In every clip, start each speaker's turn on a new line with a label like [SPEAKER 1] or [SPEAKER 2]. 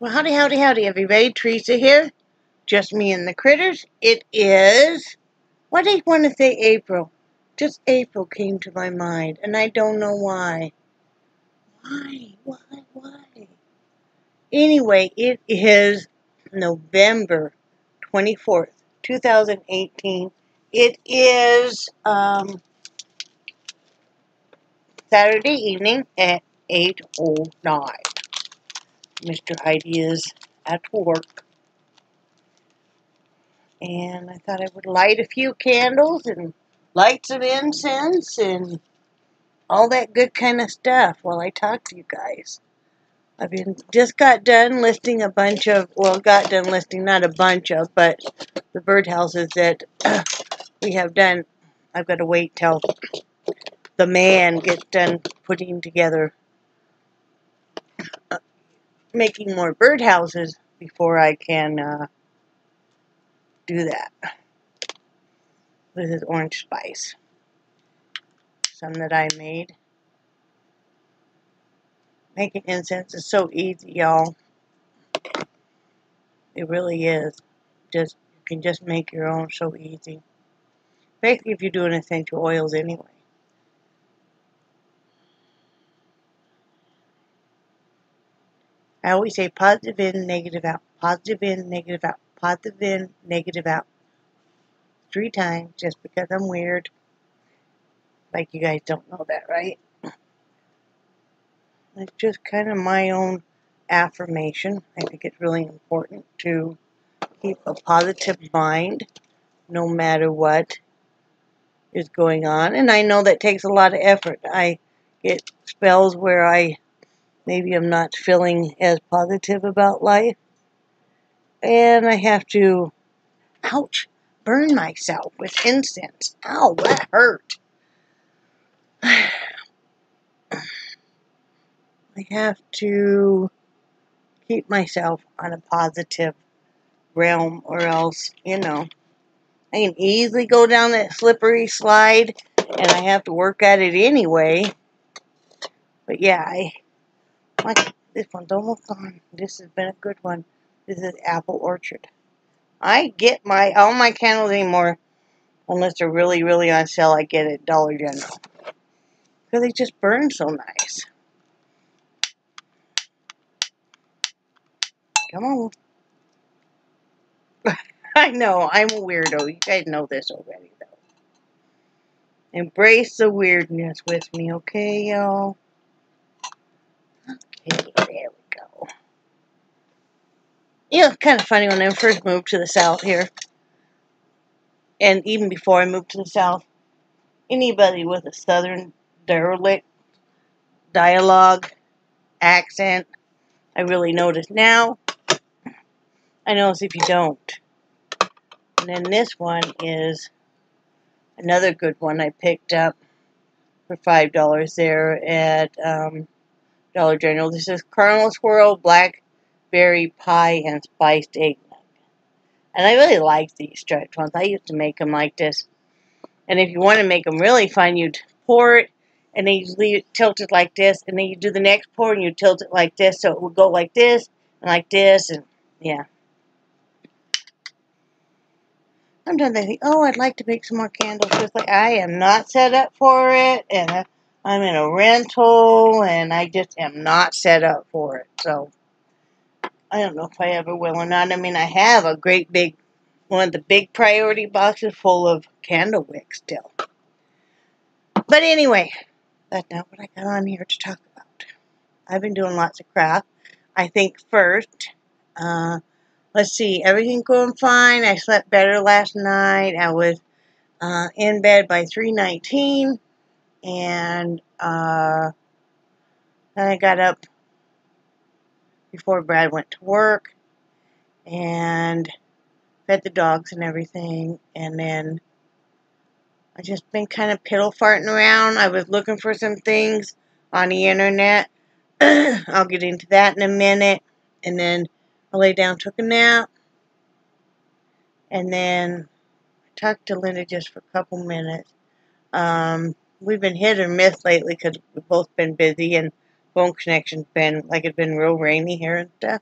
[SPEAKER 1] Well, howdy, howdy, howdy, everybody. Teresa here. Just me and the critters. It is, why did I want to say April? Just April came to my mind, and I don't know why. Why? Anyway, it is November 24th, 2018. It is Saturday evening at 8:09. Mr. Heidi is at work. And I thought I would light a few candles and light some incense and all that good kind of stuff while I talk to you guys. Just got done listing a bunch of, well, got done listing not a bunch of, but the birdhouses that we have done. I've got to wait till the man gets done putting together, making more birdhouses before I can do that. This is orange spice. Some that I made. Making incense is so easy, y'all. It really is. You can just make your own so easy. Basically, if you're doing essential oils anyway. I always say positive in, negative out. Positive in, negative out. Positive in, negative out. 3 times, just because I'm weird. Like you guys don't know that, right? It's just kind of my own affirmation. I think it's really important to keep a positive mind no matter what is going on. And I know that takes a lot of effort. I get spells where maybe I'm not feeling as positive about life. And I have to, ouch, burn myself with incense. Ow, that hurt. I have to keep myself on a positive realm, or else, I can easily go down that slippery slide, and I have to work at it anyway. But yeah, this one's almost gone. This has been a good one. This is Apple Orchard. I get all my candles anymore, unless they're really, really on sale, I get at Dollar General. Because they just burn so nice. Come on. I know, I'm a weirdo. You guys know this already, though. Embrace the weirdness with me, okay, y'all? Okay, there we go. It's kind of funny when I first moved to the South here. And even before I moved to the South, anybody with a Southern derelict dialogue, accent, I really notice now. I notice if you don't. And then this one is another good one I picked up for $5 there at Dollar General. This is Caramel Swirl, Blackberry Pie, and Spiced Eggnog. And I really like these striped ones. I used to make them like this. And if you want to make them really fun, you'd pour it, and then you leave it tilted like this, and then you do the next pour, and you tilt it like this, so it would go like this, and yeah. Sometimes I think, oh, I'd like to make some more candles. Just like I am not set up for it, and I'm in a rental, and I just am not set up for it. So I don't know if I ever will or not. I mean, I have a great big, one of the big priority boxes full of candle wicks still. But anyway, that's not what I got on here to talk about. I've been doing lots of craft. I think first, let's see, everything going fine. I slept better last night. I was in bed by 3:19, and then I got up before Brad went to work and fed the dogs and everything, and then I just been kind of piddle farting around. I was looking for some things on the internet. I'll get into that in a minute, and then I lay down, took a nap, and then I talked to Linda just for a couple minutes. We've been hit or miss lately because we've both been busy, and phone connection's been, like, it's been real rainy here and stuff.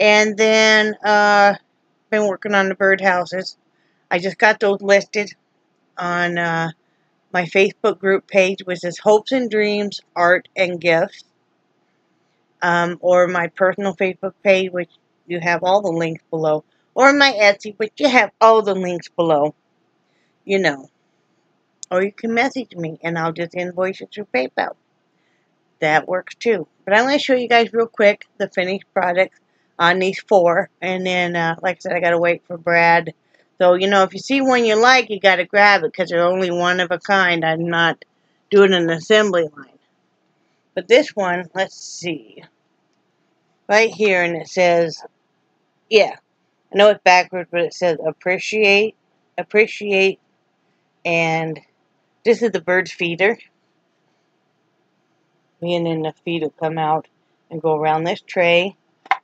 [SPEAKER 1] And then, been working on the birdhouses. I just got those listed on my Facebook group page, which is Hopes and Dreams, Art and Gifts. Or my personal Facebook page, which you have all the links below. Or my Etsy, which you have all the links below. You know. Or you can message me, and I'll just invoice it through PayPal. That works too. But I'm going to show you guys real quick the finished products on these 4. And then, like I said, I got to wait for Brad. So, you know, if you see one you like, you got to grab it because they're only one of a kind. I'm not doing an assembly line. But this one, let's see. Right here, and it says, yeah, I know it's backwards, but it says appreciate, and this is the bird's feeder. And then the feed will come out and go around this tray.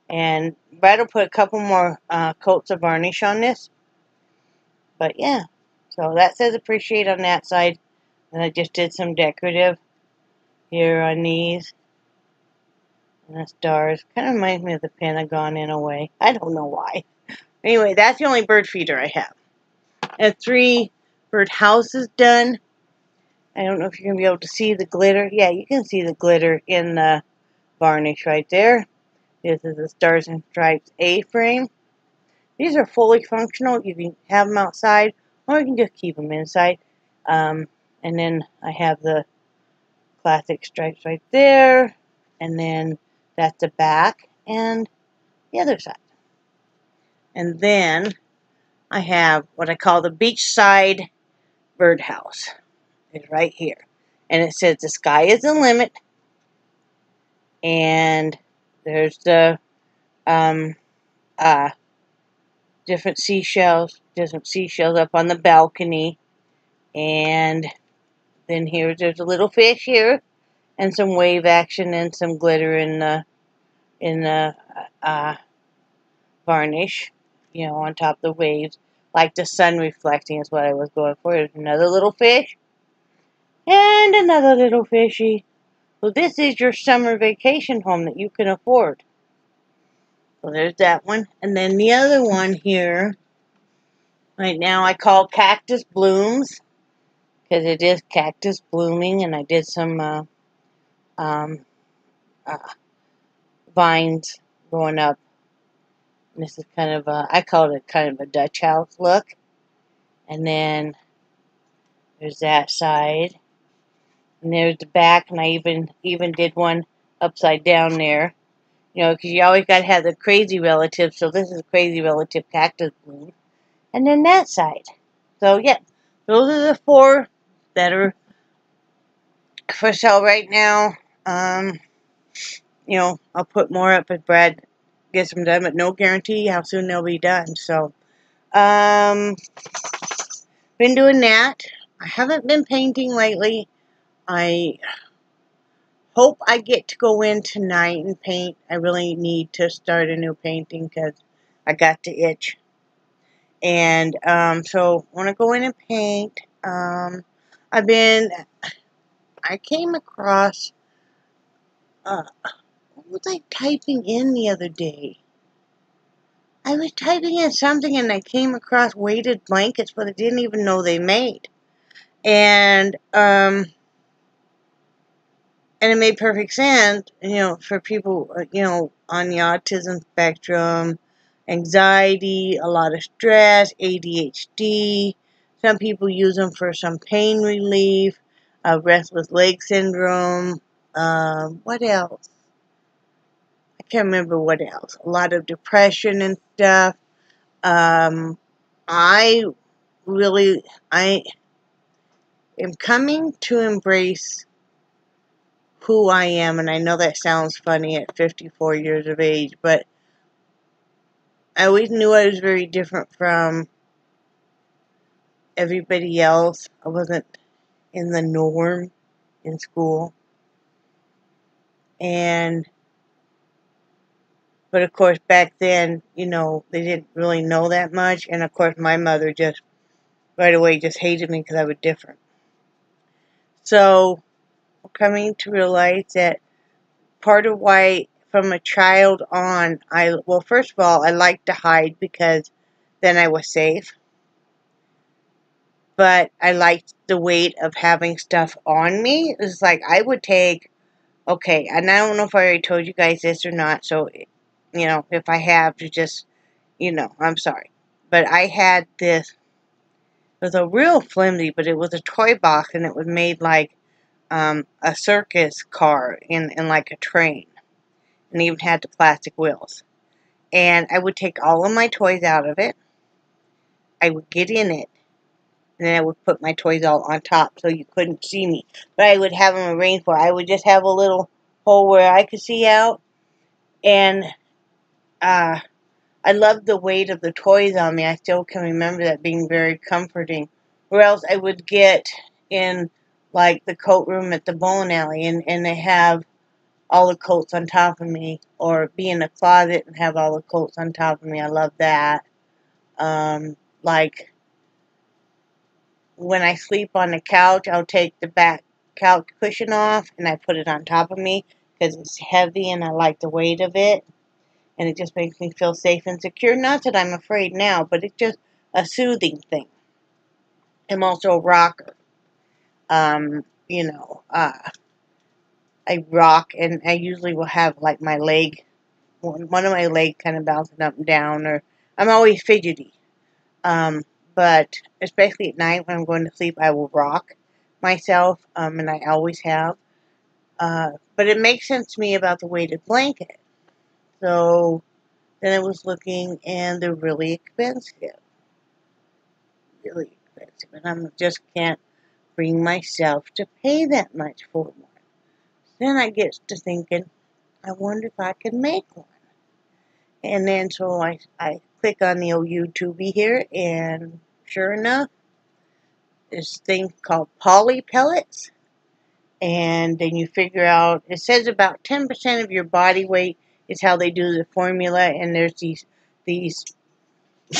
[SPEAKER 1] And Brad will put a couple more coats of varnish on this. But yeah, so that says appreciate on that side. And I just did some decorative here on these. And the stars. Kind of reminds me of the Pentagon in a way. I don't know why. Anyway, that's the only bird feeder I have. And 3 bird houses done. I don't know if you're going to be able to see the glitter. Yeah, you can see the glitter in the varnish right there. This is the Stars and Stripes A-frame. These are fully functional. You can have them outside, or you can just keep them inside. And then I have the classic stripes right there. And then that's the back and the other side. And then I have what I call the beachside birdhouse. It's right here. And it says the sky is the limit. And there's the different seashells up on the balcony. And then there's a little fish here, and some wave action and some glitter in the varnish, you know, on top of the waves, like the sun reflecting is what I was going for. There's another little fish, and another little fishy. So this is your summer vacation home that you can afford. So there's that one. And then the other one here, right now I call Cactus Blooms, because it is cactus blooming, and I did some vines going up. And this is kind of I call it kind of a Dutch house look. And then there's that side. And there's the back, and I even did one upside down there. You know, because you always got to have the crazy relative. So this is a crazy relative cactus bloom. And then that side. So, yeah, those are the 4 that are for sale right now. You know, I'll put more up if Brad gets them done, but no guarantee how soon they'll be done. So, been doing that. I haven't been painting lately. I hope I get to go in tonight and paint. I really need to start a new painting because I got the itch. And so I want to go in and paint. I came across, what was I typing in the other day? I was typing in something and I came across weighted blankets, but I didn't even know they made. And it made perfect sense, you know, for people, you know, on the autism spectrum, anxiety, a lot of stress, ADHD. Some people use them for some pain relief, restless leg syndrome. What else? I can't remember what else. A lot of depression and stuff. I am coming to embrace who I am, and I know that sounds funny at 54 years of age, but I always knew I was very different from everybody else. I wasn't in the norm in school. But of course back then, you know, they didn't really know that much, and of course my mother just right away just hated me because I was different. So I'm coming to realize that part of why from a child on, well, first of all, I liked to hide because then I was safe. But I liked the weight of having stuff on me. It's like I would take, okay, and I don't know if I already told you guys this or not, so, if I have to just, I'm sorry. But I had this, it was a real flimsy, but it was a toy box, and it was made like a circus car in like a train. And even had the plastic wheels. And I would take all of my toys out of it. I would get in it. And then I would put my toys all on top so you couldn't see me. But I would have them arranged for. I would just have a little hole where I could see out. And I loved the weight of the toys on me. I still can remember that being very comforting. Or else I would get in like the coat room at the bowling alley and they have all the coats on top of me, or be in a closet and have all the coats on top of me. I love that. Like, when I sleep on the couch, I'll take the back couch cushion off, and I put it on top of me, because it's heavy, and I like the weight of it, and it just makes me feel safe and secure. Not that I'm afraid now, but it's just a soothing thing. I'm also a rocker. I rock, and I usually will have, like, my leg, one of my legs kind of bouncing up and down, or I'm always fidgety. But especially at night when I'm going to sleep, I will rock myself, and I always have. But it makes sense to me about the weighted blanket. So then I was looking, and they're really expensive. Really expensive. And I just can't bring myself to pay that much for one. Then I get to thinking, I wonder if I could make one. And then so I click on the old YouTube here, and sure enough, this thing called poly pellets. And then you figure out, it says about 10% of your body weight is how they do the formula, and there's these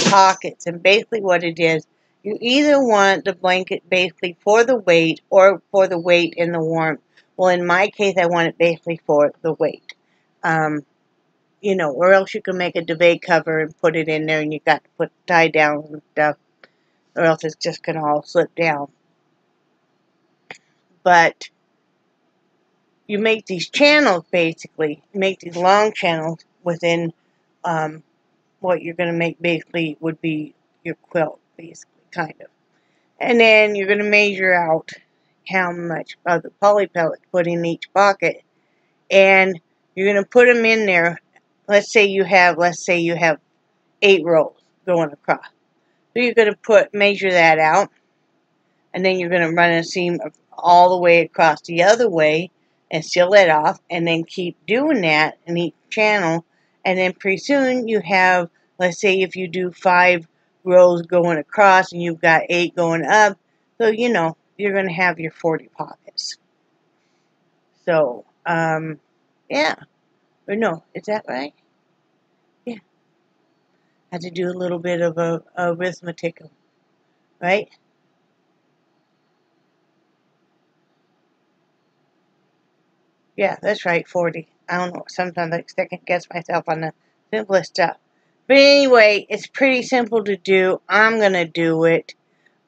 [SPEAKER 1] pockets. And basically what it is, you either want the blanket basically for the weight or for the weight and the warmth. Well, in my case, I want it basically for the weight. Or else you can make a duvet cover and put it in there, and you got to put tie down and stuff, or else it's just going to all slip down. But you make these channels, basically. You make these long channels within what you're going to make basically would be your quilt, basically, kind of. And then you're going to measure out how much of the poly pellet to put in each pocket. And you're going to put them in there. Let's say you have 8 rows going across. So you're going to measure that out. And then you're going to run a seam all the way across the other way and seal it off, and then keep doing that in each channel. And then pretty soon you have, let's say if you do 5 rows going across and you've got 8 going up, so you're going to have your 40 pockets. So, yeah. Or no, is that right? Yeah. I had to do a little bit of a arithmetic, right? Yeah, that's right, 40. I don't know, sometimes I second guess myself on the simplest stuff. But anyway, it's pretty simple to do. I'm going to do it.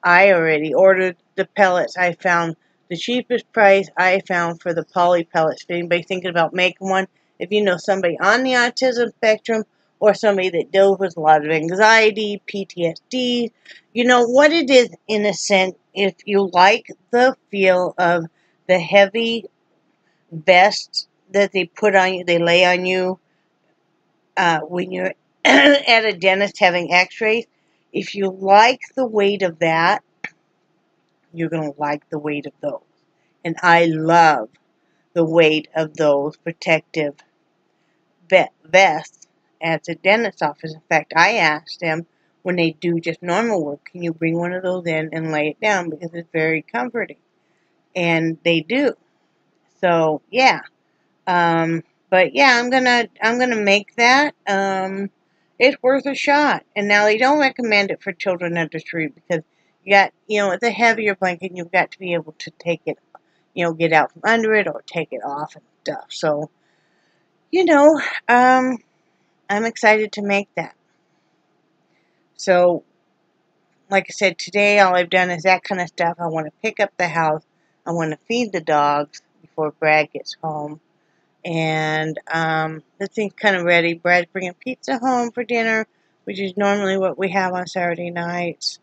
[SPEAKER 1] I already ordered the pellets. I found the cheapest price I found for the poly pellets. If anybody's thinking about making one, if you know somebody on the autism spectrum or somebody that deals with a lot of anxiety, PTSD, you know what it is in a sense. If you like the feel of the heavy vest that they put on you, they lay on you when you're at a dentist having x-rays. If you like the weight of that, you're going to like the weight of those. And I love the weight of those protective vests at the dentist's office. In fact, I asked them when they do just normal work, can you bring one of those in and lay it down, because it's very comforting. And they do. So, yeah. But yeah, I'm gonna make that. It's worth a shot. And now they don't recommend it for children under 3 because you got, it's a heavier blanket and you've got to be able to take it, get out from under it or take it off and stuff. So you know, I'm excited to make that. So, like I said, today all I've done is that kind of stuff. I want to pick up the house. I want to feed the dogs before Brad gets home. And the thing's kind of ready. Brad's bringing pizza home for dinner, which is normally what we have on Saturday nights.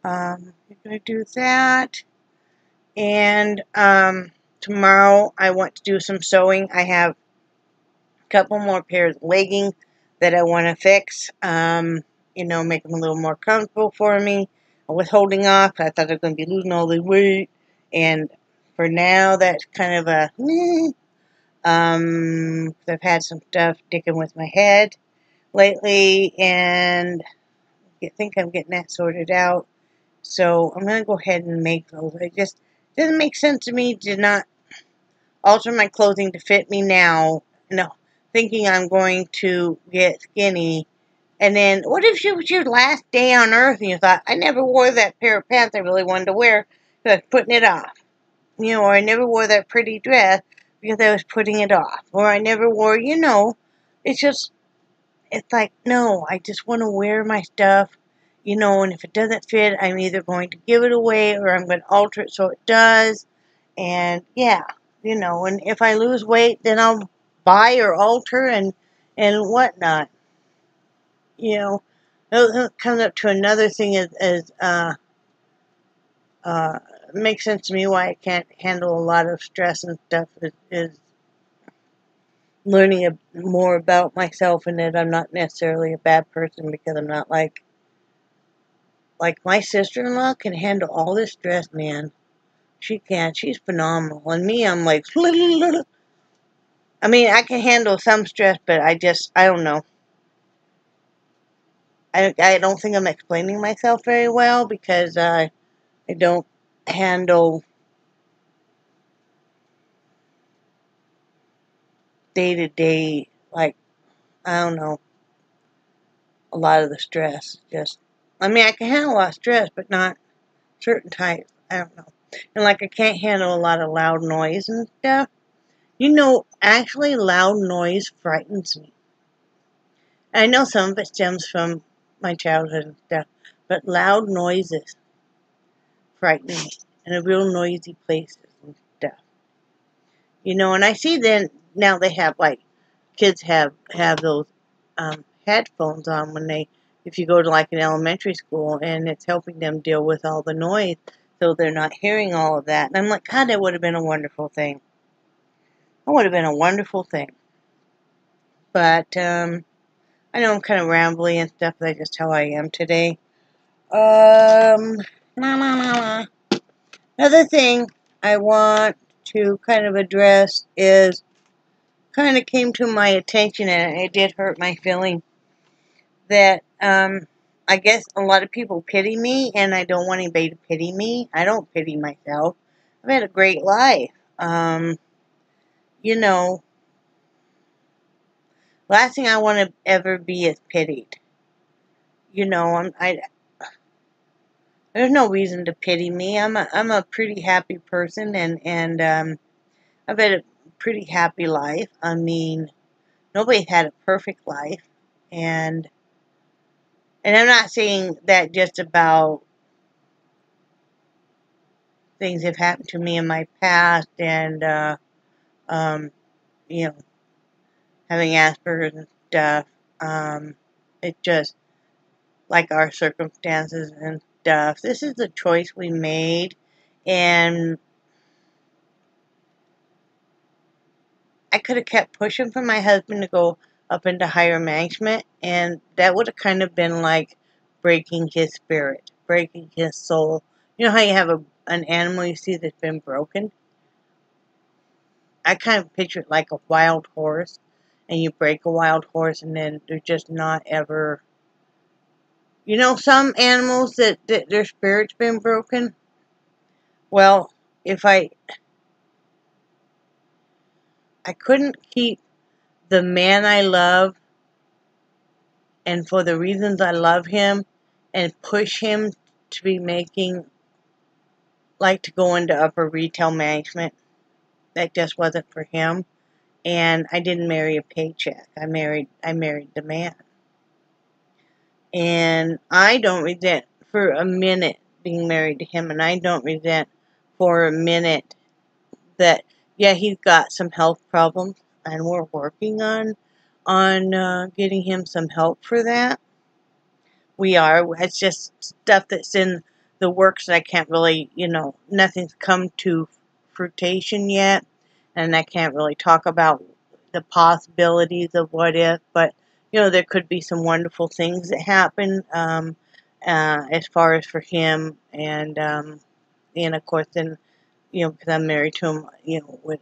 [SPEAKER 1] I'm going to do that. And tomorrow I want to do some sewing. I have a couple more pairs of leggings that I want to fix. Make them a little more comfortable for me. I was holding off. I thought I was going to be losing all the weight. And for now, that's kind of a I've had some stuff sticking with my head lately, and I think I'm getting that sorted out. So I'm going to go ahead and make those. It just doesn't make sense to me to not alter my clothing to fit me now. No, thinking I'm going to get skinny. And then, what if it was your last day on Earth and you thought, I never wore that pair of pants I really wanted to wear because I was putting it off. Or I never wore that pretty dress because I was putting it off. Or I never wore, it's like, no, I just want to wear my stuff, and if it doesn't fit, I'm either going to give it away or I'm going to alter it so it does. And yeah, and if I lose weight, then I'll buy or alter and whatnot. It comes up to another thing it makes sense to me why I can't handle a lot of stress and stuff is learning more about myself and that I'm not necessarily a bad person because I'm not like my sister-in-law can handle all this stress, man. She can. She's phenomenal. And me, I'm like, I mean, I can handle some stress, but I don't know. I don't think I'm explaining myself very well because I don't handle day-to-day, like, I don't know, a lot of the stress. I mean, I can handle a lot of stress, but not certain types. I don't know. And like, I can't handle a lot of loud noise and stuff. Actually, loud noise frightens me. I know some of it stems from my childhood and stuff, but loud noises frighten me in a real noisy places and stuff. And I see then now they have kids have those headphones on if you go to like an elementary school, and it's helping them deal with all the noise so they're not hearing all of that. And I'm like, God, that would have been a wonderful thing. That would have been a wonderful thing. But I know I'm kind of rambly and stuff. That's just how I am today. Another thing I want to kind of address is kind of came to my attention, and it did hurt my feeling that I guess a lot of people pity me, and I don't want anybody to pity me. I don't pity myself. I've had a great life. Last thing I want to ever be is pitied. There's no reason to pity me. I'm a pretty happy person, and I've had a pretty happy life. I mean, nobody's had a perfect life, and I'm not saying that just about things have happened to me in my past, and you know, having Asperger's and stuff. It just like our circumstances and stuff. This is the choice we made, and I could have kept pushing for my husband to go up into higher management, and that would have kind of been like breaking his spirit, breaking his soul. You know how you have an animal you see that's been broken? I kind of picture it like a wild horse, and you break a wild horse, and then they're just not ever... some animals that their spirit's been broken? Well, if I couldn't keep the man I love, and for the reasons I love him, and push him to be making, to go into upper retail management. That just wasn't for him. And I didn't marry a paycheck. I married the man. And I don't resent for a minute being married to him, and I don't resent for a minute that, yeah, he's got some health problems, and we're working on getting him some help for that. We are. It's just stuff that's in the works that I can't really, nothing's come to fruition yet, and I can't really talk about the possibilities of what if, but, there could be some wonderful things that happen as far as for him, and of course, then, because I'm married to him, would,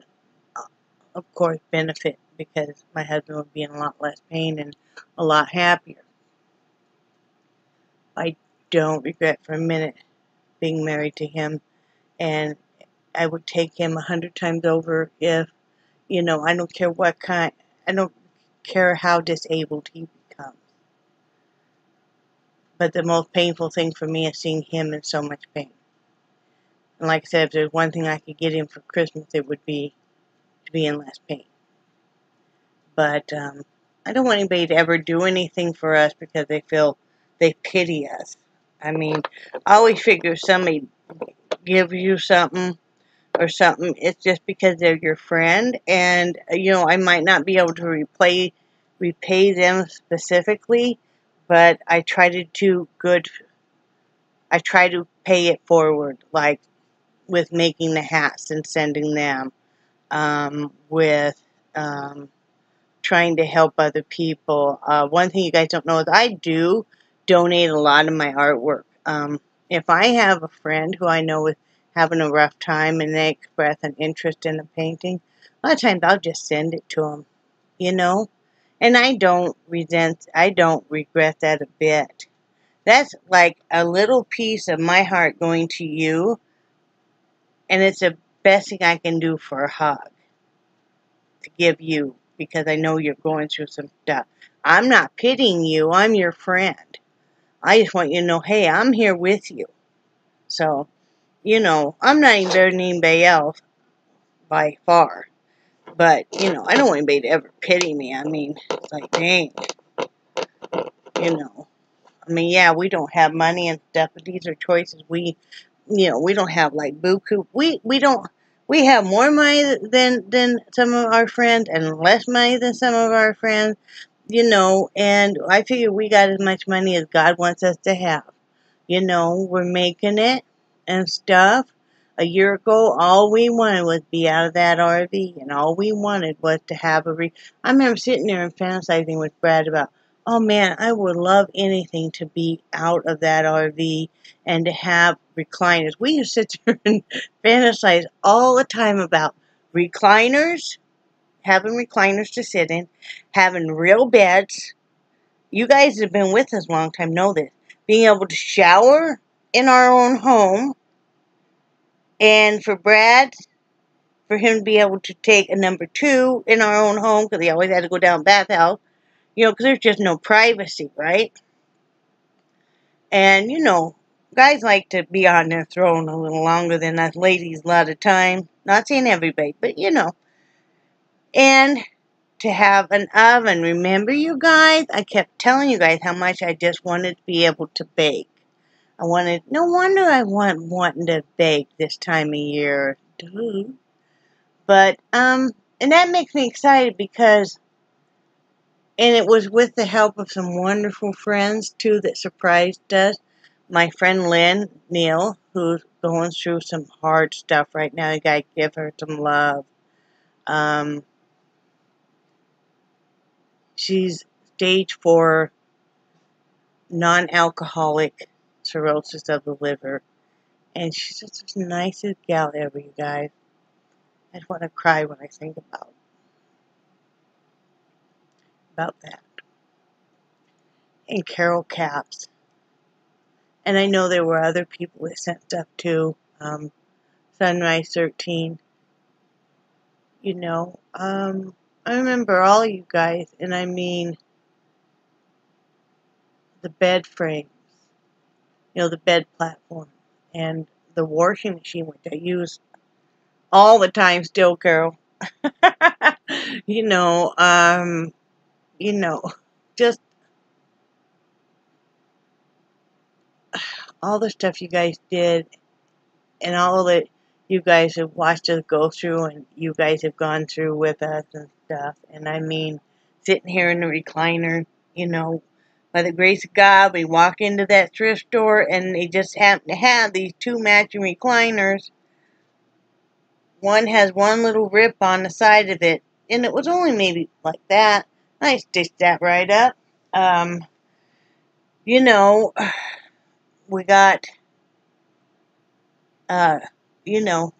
[SPEAKER 1] of course, benefit because my husband would be in a lot less pain and a lot happier. I don't regret for a minute being married to him, and I would take him 100 times over if, I don't care I don't care how disabled he becomes. But the most painful thing for me is seeing him in so much pain. And like I said, if there's one thing I could get him for Christmas, it would be to be in less pain. But I don't want anybody to ever do anything for us because they feel they pity us. I mean, I always figure if somebody gives you something or something, it's just because they're your friend. And, I might not be able to repay them specifically, but I try to do good. I try to pay it forward, like with making the hats and sending them, with trying to help other people. One thing you guys don't know is I do donate a lot of my artwork. If I have a friend who I know is having a rough time and they express an interest in a painting, a lot of times I'll just send it to them, And I don't regret that a bit. That's like a little piece of my heart going to you, and it's the best thing I can do for a hug to give you, because I know you're going through some stuff. I'm not pitying you. I'm your friend. I just want you to know, hey, I'm here with you. So, I'm not even better than anybody else by far. But, I don't want anybody to ever pity me. I mean, it's like, dang. I mean, yeah, we don't have money and stuff, but these are choices we don't have like buku. We have more money than some of our friends and less money than some of our friends, and I figure we got as much money as God wants us to have. We're making it and stuff. A year ago, all we wanted was to be out of that RV, and all we wanted was to have I remember sitting there and fantasizing with Brad about, oh man, I would love anything to be out of that RV and to have recliners. We used to sit there and fantasize all the time about recliners, having recliners to sit in, having real beds. You guys that have been with us a long time know this. Being able to shower in our own home, and for Brad, for him to be able to take a number 2 in our own home, because he always had to go down bathhouse, because there's just no privacy, right? And, guys like to be on their throne a little longer than us ladies a lot of time. Not saying everybody, but, And to have an oven. Remember, you guys, I kept telling you guys how much I just wanted to be able to bake. No wonder I wanting to bake this time of year. Dude. But, and that makes me excited because, and it was with the help of some wonderful friends, too, that surprised us. My friend Lynne Neal, who's going through some hard stuff right now. You gotta give her some love. She's stage 4 non-alcoholic cirrhosis of the liver. And she's just the nicest gal ever, you guys. I just want to cry when I think about that. And Carol Caps. And I know there were other people that sent stuff too. Sunrise 13. I remember all you guys, and I mean the bed frames, the bed platform, and the washing machine, which I use all the time still, Carol. you know, you know, just all the stuff you guys did and all that you guys have watched us go through and you guys have gone through with us and stuff. And I mean, sitting here in the recliner, you know, by the grace of God, we walk into that thrift store and they just happen to have these two matching recliners. One has one little rip on the side of it, and it was only maybe like that. I stitched that right up. You know, we got, you know,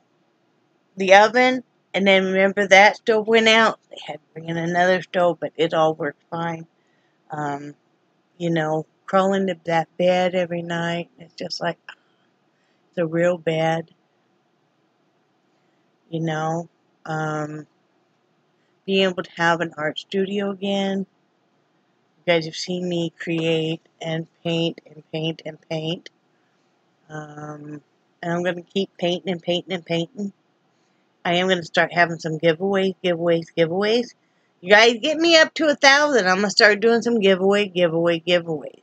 [SPEAKER 1] the oven, and then remember that stove went out. They had to bring in another stove, but it all worked fine. You know, crawling to that bed every night, it's just like, it's a real bed, you know. Being able to have an art studio again. You guys have seen me create and paint and paint and paint. And I'm going to keep painting and painting and painting. I am going to start having some giveaways. You guys get me up to 1,000. I'm going to start doing some giveaways.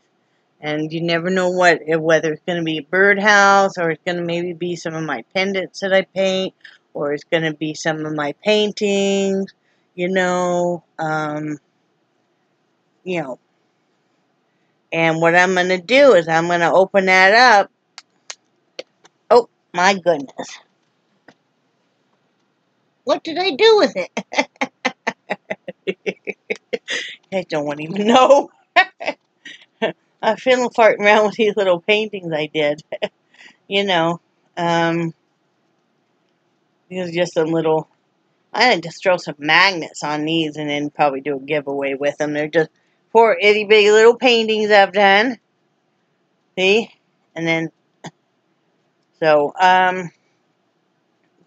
[SPEAKER 1] And you never know whether it's going to be a birdhouse or it's going to maybe be some of my pendants that I paint or it's going to be some of my paintings, you know. You know. And what I'm going to do is I'm going to open that up. Oh, my goodness. What did I do with it? I don't even know. I'm feeling farting around with these little paintings I did. You know, these are just some little, I didn't just throw some magnets on these and then probably do a giveaway with them. They're just 4 itty bitty little paintings I've done. See? And then, so,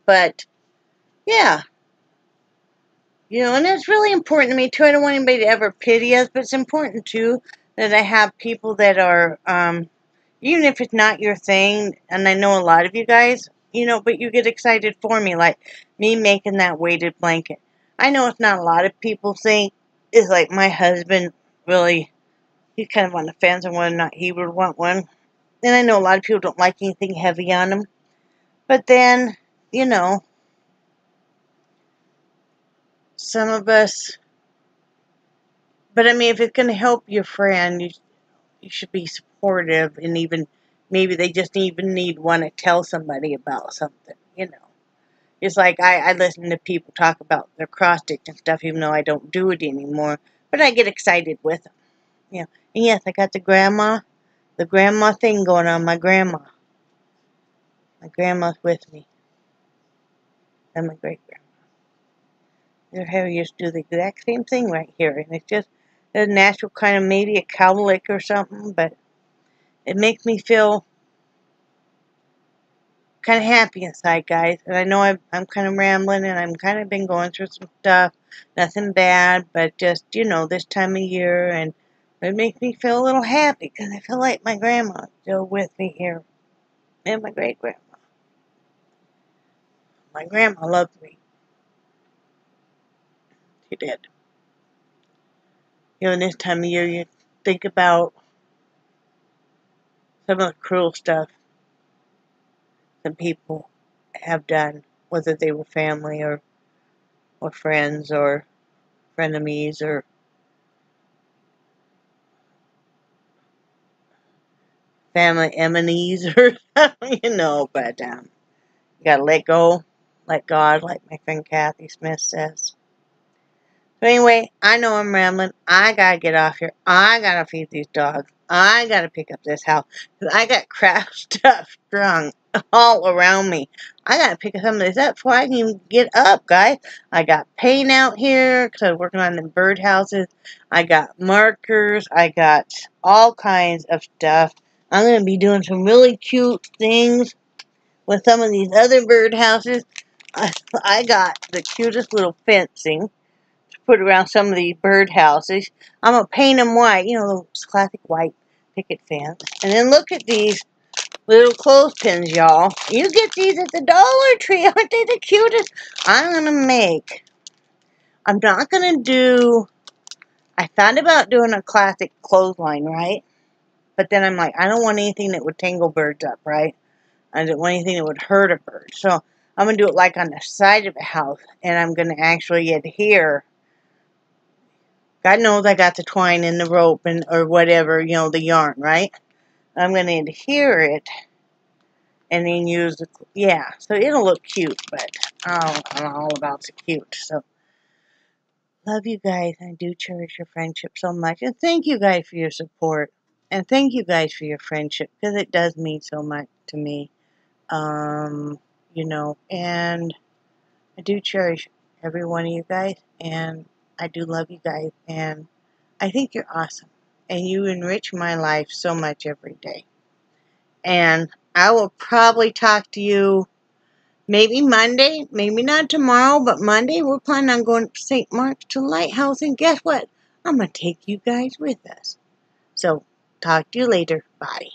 [SPEAKER 1] but, yeah. You know, and that's really important to me, too. I don't want anybody to ever pity us, but it's important, too, that I have people that are, even if it's not your thing, and I know a lot of you guys, you know, but you get excited for me, like me making that weighted blanket. I know it's not a lot of people think, it's like my husband really, he's kind of on the fence on whether or not he would want one. And I know a lot of people don't like anything heavy on them. But then, you know, some of us, but I mean, if it's going to help your friend, you should be supportive, and even maybe they just even need one to tell somebody about something, you know. It's like I listen to people talk about their cross stitch and stuff, even though I don't do it anymore, but I get excited with them, you know. And yes, I got the grandma thing going on. My grandma's with me, and my great grandma. Their hair used to do the exact same thing right here, and it's just a natural kind of maybe a cowlick or something, but it makes me feel kind of happy inside, guys. And I know I'm kind of rambling, and I'm kind of been going through some stuff. Nothing bad, but just, you know, this time of year, and it makes me feel a little happy, because I feel like my grandma's still with me here, and my great-grandma. My grandma loved me. She did. You know, in this time of year, you think about some of the cruel stuff some people have done, whether they were family or friends or frenemies or family enemies or something, you know, but you gotta let go, let God, like my friend Kathy Smith says. So anyway, I know I'm rambling. I gotta get off here. I gotta feed these dogs. I gotta pick up this house. Because I got crap stuff strung all around me. I gotta pick some of this up before I can even get up, guys. I got paint out here because I'm working on the birdhouses. I got markers. I got all kinds of stuff. I'm gonna be doing some really cute things with some of these other birdhouses. I got the cutest little fencing put around some of these birdhouses. I'm going to paint them white, you know, those classic white picket fence. And then look at these little clothespins, y'all. You get these at the Dollar Tree. Aren't they the cutest? I'm going I'm not going to do, I thought about doing a classic clothesline, right? But then I'm like, I don't want anything that would tangle birds up, right? I don't want anything that would hurt a bird. So I'm going to do it like on the side of the house. And I'm going to actually adhere. God knows I got the twine and the rope and or whatever, you know, the yarn, right? I'm going to adhere it. And then use the, yeah. So it'll look cute. But I'm all about the cute. So love you guys. I do cherish your friendship so much. And thank you guys for your support. And thank you guys for your friendship. Because it does mean so much to me. You know, and I do cherish every one of you guys, and I do love you guys, and I think you're awesome, and you enrich my life so much every day. And I will probably talk to you maybe Monday, maybe not tomorrow, but Monday we're planning on going to St. Mark's to Lighthouse, and guess what? I'm going to take you guys with us. So, talk to you later. Bye.